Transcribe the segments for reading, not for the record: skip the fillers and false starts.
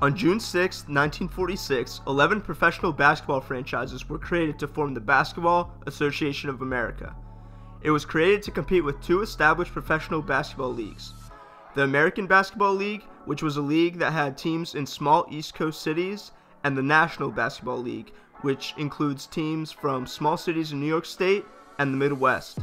On June 6, 1946, 11 professional basketball franchises were created to form the Basketball Association of America. It was created to compete with two established professional basketball leagues. The American Basketball League, which was a league that had teams in small East Coast cities, and the National Basketball League, which includes teams from small cities in New York State and the Midwest.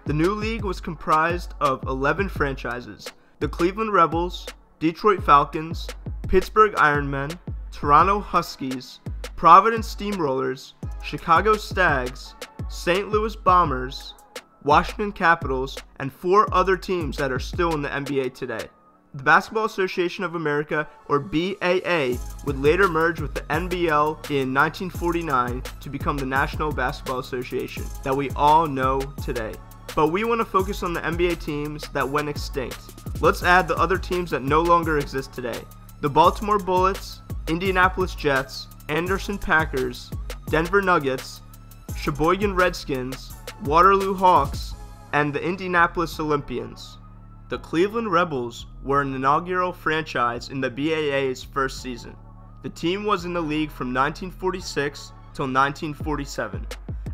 The new league was comprised of 11 franchises: the Cleveland Rebels, Detroit Falcons, Pittsburgh Iron Man, Toronto Huskies, Providence Steamrollers, Chicago Stags, St. Louis Bombers, Washington Capitals, and 4 other teams that are still in the NBA today. The Basketball Association of America, or BAA, would later merge with the NBL in 1949 to become the National Basketball Association that we all know today. But we want to focus on the NBA teams that went extinct. Let's add the other teams that no longer exist today: the Baltimore Bullets, Indianapolis Jets, Anderson Packers, Denver Nuggets, Sheboygan Redskins, Waterloo Hawks, and the Indianapolis Olympians. The Cleveland Rebels were an inaugural franchise in the BAA's first season. The team was in the league from 1946 till 1947.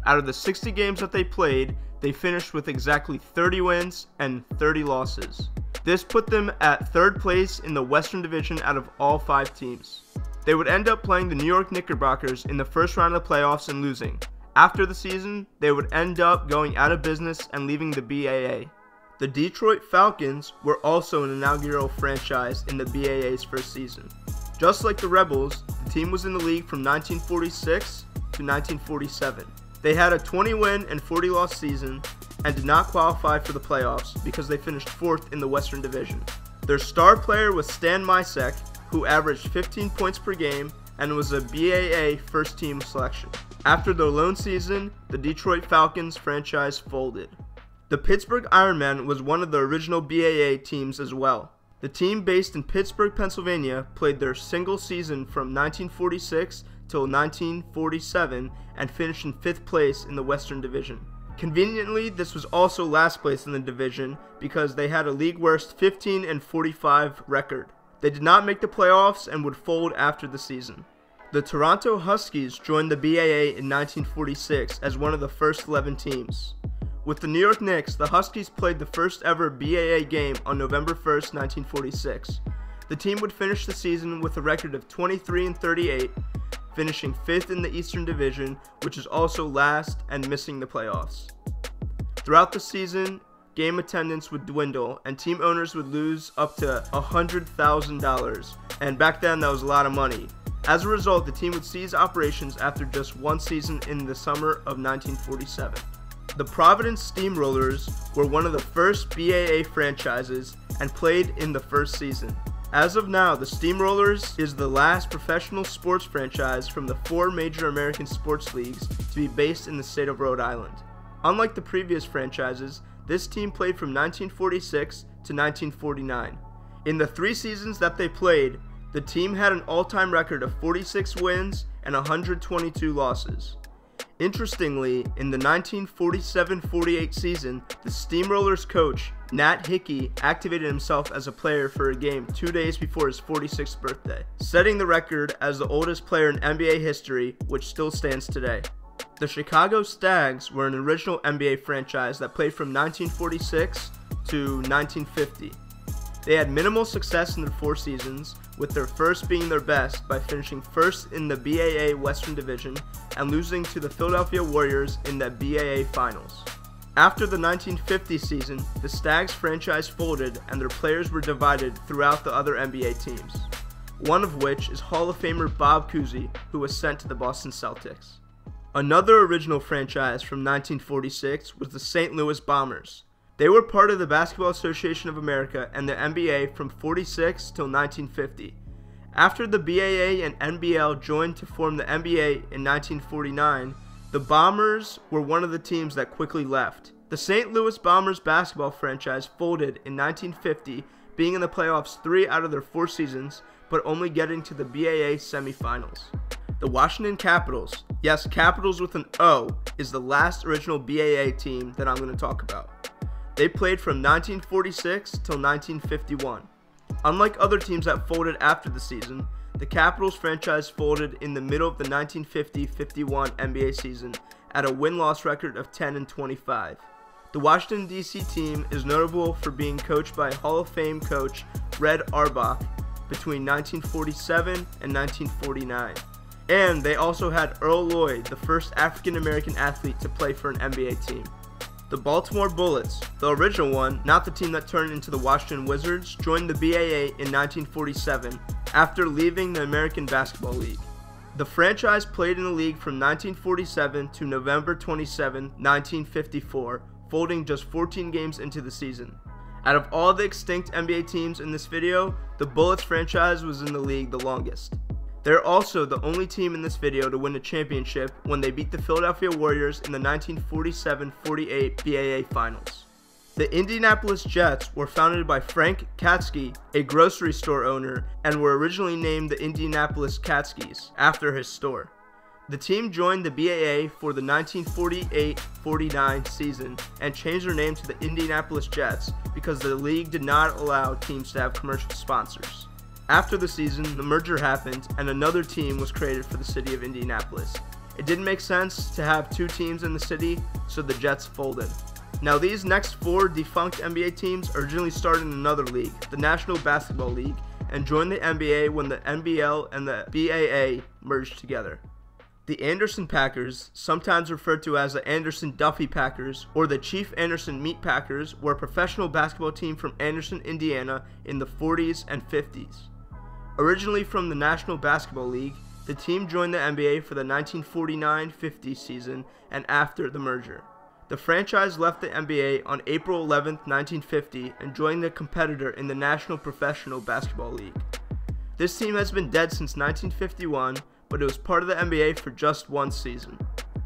Out of the 60 games that they played, they finished with exactly 30 wins and 30 losses. This put them at 3rd place in the Western Division out of all 5 teams. They would end up playing the New York Knickerbockers in the first round of the playoffs and losing. After the season, they would end up going out of business and leaving the BAA. The Detroit Falcons were also an inaugural franchise in the BAA's first season. Just like the Rebels, the team was in the league from 1946 to 1947. They had a 20-win and 40-loss season and did not qualify for the playoffs because they finished 4th in the Western Division. Their star player was Stan Misek, who averaged 15 points per game and was a BAA first-team selection. After their lone season, the Detroit Falcons franchise folded. The Pittsburgh Iron Man was one of the original BAA teams as well. The team based in Pittsburgh, Pennsylvania, played their single season from 1946 till 1947 and finished in 5th place in the Western Division. Conveniently, this was also last place in the division because they had a league worst 15-45 record. They did not make the playoffs and would fold after the season. The Toronto Huskies joined the BAA in 1946 as one of the first 11 teams. With the New York Knicks, the Huskies played the first ever BAA game on November 1st, 1946. The team would finish the season with a record of 23-38, finishing 5th in the Eastern Division, which is also last and missing the playoffs. Throughout the season, game attendance would dwindle and team owners would lose up to $100,000, and back then that was a lot of money. As a result, the team would cease operations after just one season in the summer of 1947. The Providence Steamrollers were one of the first BAA franchises and played in the first season. As of now, the Steamrollers is the last professional sports franchise from the 4 major American sports leagues to be based in the state of Rhode Island. Unlike the previous franchises, this team played from 1946 to 1949. In the 3 seasons that they played, the team had an all-time record of 46 wins and 122 losses. Interestingly, in the 1947-48 season, the Steamrollers coach, Nat Hickey, activated himself as a player for a game 2 days before his 46th birthday, setting the record as the oldest player in NBA history, which still stands today. The Chicago Stags were an original NBA franchise that played from 1946 to 1950. They had minimal success in their 4 seasons, with their first being their best by finishing 1st in the BAA Western Division and losing to the Philadelphia Warriors in the BAA Finals. After the 1950 season, the Stags franchise folded and their players were divided throughout the other NBA teams, one of which is Hall of Famer Bob Cousy, who was sent to the Boston Celtics. Another original franchise from 1946 was the St. Louis Bombers. They were part of the Basketball Association of America and the NBA from 46 till 1950. After the BAA and NBL joined to form the NBA in 1949, the Bombers were one of the teams that quickly left. The St. Louis Bombers basketball franchise folded in 1950, being in the playoffs 3 out of their 4 seasons, but only getting to the BAA semifinals. The Washington Capitals, yes, Capitals with an O, is the last original BAA team that I'm going to talk about. They played from 1946 till 1951. Unlike other teams that folded after the season, The Capitals franchise folded in the middle of the 1950-51 NBA season at a win-loss record of 10-25. The Washington, D.C. team is notable for being coached by Hall of Fame coach Red Auerbach between 1947 and 1949. And they also had Earl Lloyd, the first African-American athlete to play for an NBA team. The Baltimore Bullets, the original one, not the team that turned into the Washington Wizards, joined the BAA in 1947 after leaving the American Basketball League. The franchise played in the league from 1947 to November 27, 1954, folding just 14 games into the season. Out of all the extinct NBA teams in this video, the Bullets franchise was in the league the longest. They're also the only team in this video to win a championship when they beat the Philadelphia Warriors in the 1947-48 BAA Finals. The Indianapolis Jets were founded by Frank Katsky, a grocery store owner, and were originally named the Indianapolis Katskys after his store. The team joined the BAA for the 1948-49 season and changed their name to the Indianapolis Jets because the league did not allow teams to have commercial sponsors. After the season, the merger happened and another team was created for the city of Indianapolis. It didn't make sense to have two teams in the city, so the Jets folded. Now these next four defunct NBA teams originally started in another league, the National Basketball League, and joined the NBA when the NBL and the BAA merged together. The Anderson Packers, sometimes referred to as the Anderson Duffy Packers or the Chief Anderson Meat Packers, were a professional basketball team from Anderson, Indiana in the 40s and 50s. Originally from the National Basketball League, the team joined the NBA for the 1949-50 season and after the merger. The franchise left the NBA on April 11, 1950 and joined the competitor in the National Professional Basketball League. This team has been dead since 1951, but it was part of the NBA for just one season.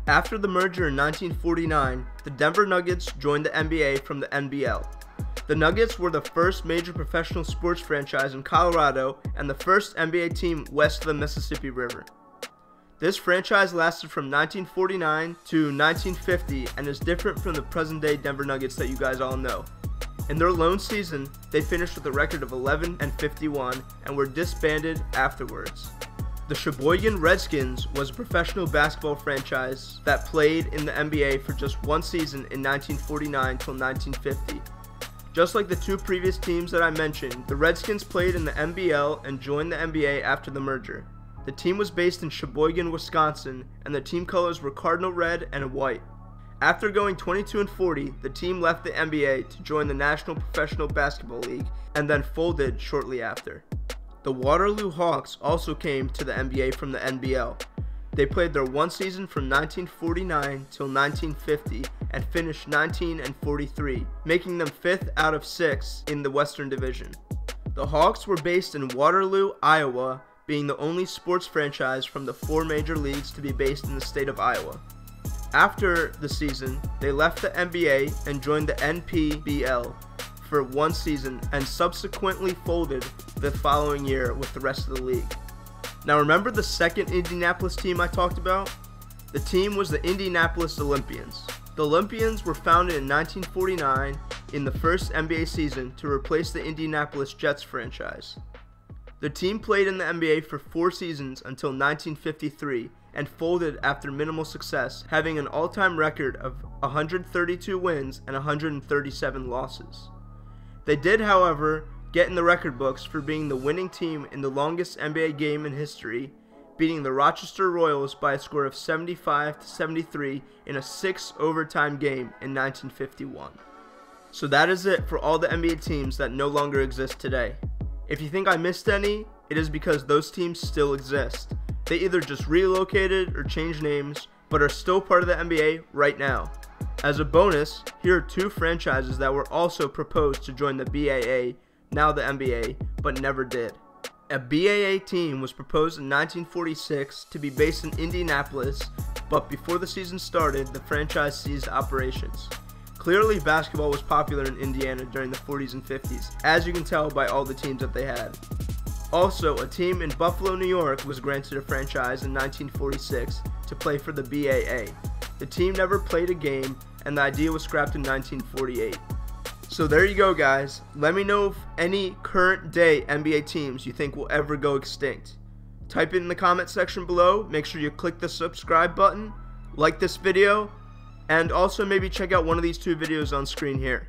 After the merger in 1949, the Denver Nuggets joined the NBA from the NBL. The Nuggets were the first major professional sports franchise in Colorado and the first NBA team west of the Mississippi River. This franchise lasted from 1949 to 1950 and is different from the present-day Denver Nuggets that you guys all know. In their lone season, they finished with a record of 11-51 and were disbanded afterwards. The Sheboygan Redskins was a professional basketball franchise that played in the NBA for just one season in 1949 till 1950. Just like the two previous teams that I mentioned, the Redskins played in the NBL and joined the NBA after the merger. The team was based in Sheboygan, Wisconsin, and the team colors were cardinal red and white. After going 22-40, the team left the NBA to join the National Professional Basketball League and then folded shortly after. The Waterloo Hawks also came to the NBA from the NBL. They played their one season from 1949 till 1950 and finished 19-43, making them 5th out of 6 in the Western Division. The Hawks were based in Waterloo, Iowa, being the only sports franchise from the 4 major leagues to be based in the state of Iowa. After the season, they left the NBA and joined the NPBL for one season and subsequently folded the following year with the rest of the league. Now remember the second Indianapolis team I talked about? The team was the Indianapolis Olympians. The Olympians were founded in 1949 in the first NBA season to replace the Indianapolis Jets franchise. The team played in the NBA for 4 seasons until 1953 and folded after minimal success, having an all-time record of 132 wins and 137 losses. They did, however, get in the record books for being the winning team in the longest NBA game in history, beating the Rochester Royals by a score of 75-73 in a 6-overtime game in 1951. So that is it for all the NBA teams that no longer exist today. If you think I missed any, it is because those teams still exist. They either just relocated or changed names, but are still part of the NBA right now. As a bonus, here are 2 franchises that were also proposed to join the BAA, now the NBA, but never did. A BAA team was proposed in 1946 to be based in Indianapolis, but before the season started, the franchise ceased operations. Clearly, basketball was popular in Indiana during the 40s and 50s, as you can tell by all the teams that they had. Also, a team in Buffalo, New York was granted a franchise in 1946 to play for the BAA. The team never played a game, and the idea was scrapped in 1948. So there you go, guys. Let me know if any current day NBA teams you think will ever go extinct. type it in the comment section below. Make sure you click the subscribe button, like this video, and also maybe check out one of these two videos on screen here.